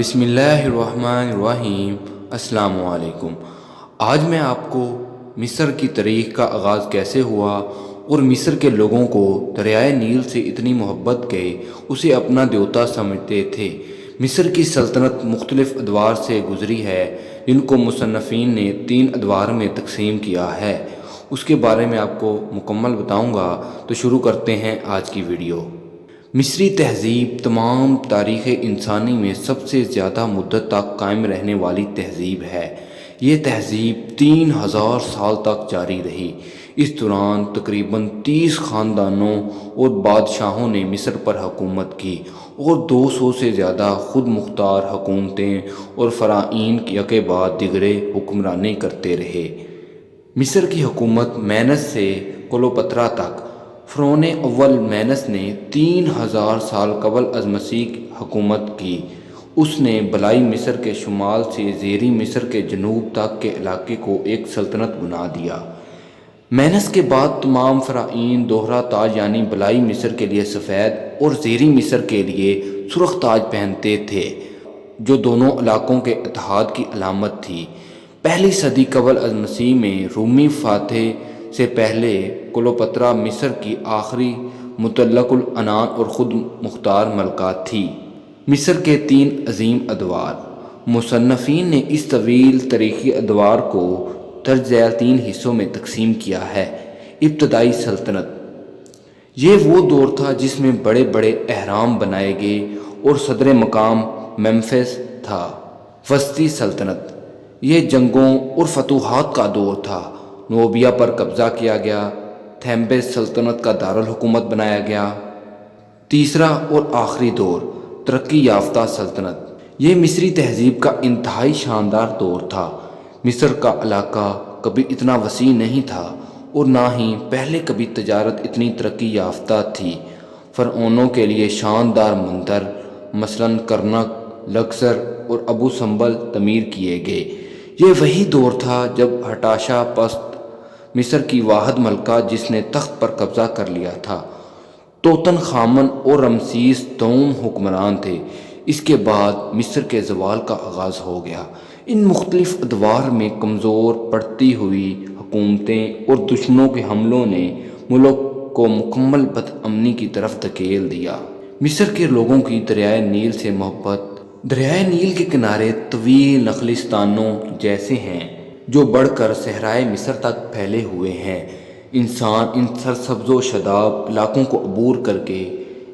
بسم اللہ الرحمن الرحیم۔ السلام علیکم۔ آج میں آپ کو مصر کی تاریخ کا آغاز کیسے ہوا اور مصر کے لوگوں کو دریائے نیل سے اتنی محبت کہ اسے اپنا دیوتا سمجھتے تھے۔ مصر کی سلطنت مختلف ادوار سے گزری ہے جن کو مصنفین نے 3 ادوار میں تقسیم کیا ہے۔ اس کے بارے میں آپ کو مکمل بتاؤں گا، تو شروع کرتے ہیں آج کی ویڈیو۔ مصری تہذیب تمام تاریخ انسانی میں سب سے زیادہ مدت تک قائم رہنے والی تہذیب ہے۔ یہ تہذیب 3000 سال تک جاری رہی۔ اس دوران تقریباً 30 خاندانوں اور بادشاہوں نے مصر پر حکومت کی اور 200 سے زیادہ خود مختار حکومتیں اور فرعین یکے بعد دیگرے حکمرانی کرتے رہے۔ مصر کی حکومت مینس سے کلوپترا تک۔ فرعون اول مینس نے 3000 سال قبل از مسیح حکومت کی۔ اس نے بالائی مصر کے شمال سے زیریں مصر کے جنوب تک کے علاقے کو ایک سلطنت بنا دیا۔ مینس کے بعد تمام فرعین دوہرا تاج یعنی بالائی مصر کے لیے سفید اور زیریں مصر کے لیے سرخ تاج پہنتے تھے، جو دونوں علاقوں کے اتحاد کی علامت تھی۔ پہلی صدی قبل از مسیح میں رومی فاتح سے پہلے کلوپترا مصر کی آخری مطلق العنان اور خود مختار ملکہ تھی۔ مصر کے 3 عظیم ادوار۔ مصنفین نے اس طویل تاریخی ادوار کو درج ذیل 3 حصوں میں تقسیم کیا ہے۔ ابتدائی سلطنت۔ یہ وہ دور تھا جس میں بڑے بڑے اہرام بنائے گئے اور صدر مقام ممفس تھا۔ وسطی سلطنت۔ یہ جنگوں اور فتوحات کا دور تھا۔ نوبیا پر قبضہ کیا گیا۔ تھیمبس سلطنت کا دارالحکومت بنایا گیا۔ تیسرا اور آخری دور، ترقی یافتہ سلطنت۔ یہ مصری تہذیب کا انتہائی شاندار دور تھا۔ مصر کا علاقہ کبھی اتنا وسیع نہیں تھا اور نہ ہی پہلے کبھی تجارت اتنی ترقی یافتہ تھی۔ فرعونوں کے لیے شاندار مندر مثلاً کرنک، لکسر اور ابو سمبل تعمیر کیے گئے۔ یہ وہی دور تھا جب ہٹاشا پست مصر کی واحد ملکہ جس نے تخت پر قبضہ کر لیا تھا۔ توتن خامن اور رمسیس دوم حکمران تھے۔ اس کے بعد مصر کے زوال کا آغاز ہو گیا۔ ان مختلف ادوار میں کمزور پڑتی ہوئی حکومتیں اور دشمنوں کے حملوں نے ملک کو مکمل بدامنی کی طرف دھکیل دیا۔ مصر کے لوگوں کی دریائے نیل سے محبت۔ دریائے نیل کے کنارے طویل نخلستانوں جیسے ہیں جو بڑھ کر صحرائے مصر تک پھیلے ہوئے ہیں۔ انسان ان سرسبز و شاداب علاقوں کو عبور کر کے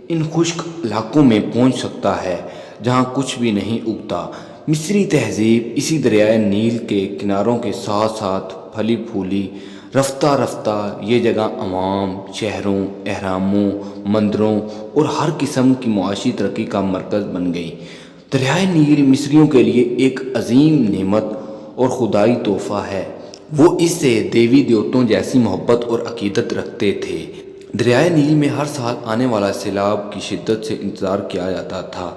ان خشک علاقوں میں پہنچ سکتا ہے جہاں کچھ بھی نہیں اگتا۔ مصری تہذیب اسی دریائے نیل کے کناروں کے ساتھ ساتھ پھلی پھولی۔ رفتہ رفتہ یہ جگہ عوام، شہروں، اہراموں، مندروں اور ہر قسم کی معاشی ترقی کا مرکز بن گئی۔ دریائے نیل مصریوں کے لیے ایک عظیم نعمت اور خدائی تحفہ ہے۔ وہ اس سے دیوی دیوتوں جیسی محبت اور عقیدت رکھتے تھے۔ دریائے نیل میں ہر سال آنے والا سیلاب کی شدت سے انتظار کیا جاتا تھا،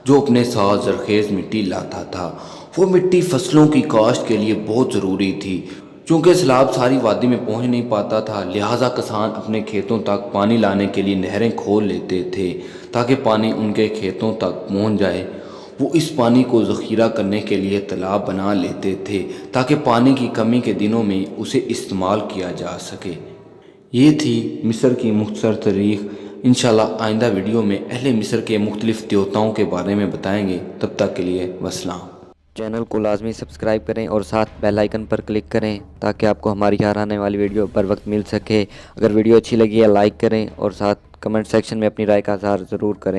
جو اپنے ساتھ زرخیز مٹی لاتا تھا۔ وہ مٹی فصلوں کی کاشت کے لیے بہت ضروری تھی۔ چونکہ سیلاب ساری وادی میں پہنچ نہیں پاتا تھا، لہٰذا کسان اپنے کھیتوں تک پانی لانے کے لیے نہریں کھول لیتے تھے تاکہ پانی ان کے کھیتوں تک پہنچ جائے۔ وہ اس پانی کو ذخیرہ کرنے کے لیے تالاب بنا لیتے تھے تاکہ پانی کی کمی کے دنوں میں اسے استعمال کیا جا سکے۔ یہ تھی مصر کی مختصر تاریخ۔ انشاءاللہ آئندہ ویڈیو میں اہل مصر کے مختلف دیوتاؤں کے بارے میں بتائیں گے۔ تب تک کے لیے والسلام۔ چینل کو لازمی سبسکرائب کریں اور ساتھ بیل آئیکن پر کلک کریں تاکہ آپ کو ہماری ہر آنے والی ویڈیو بر وقت مل سکے۔ اگر ویڈیو اچھی لگی ہے لائک کریں اور ساتھ کمنٹ سیکشن میں اپنی رائے کا اظہار ضرور کریں۔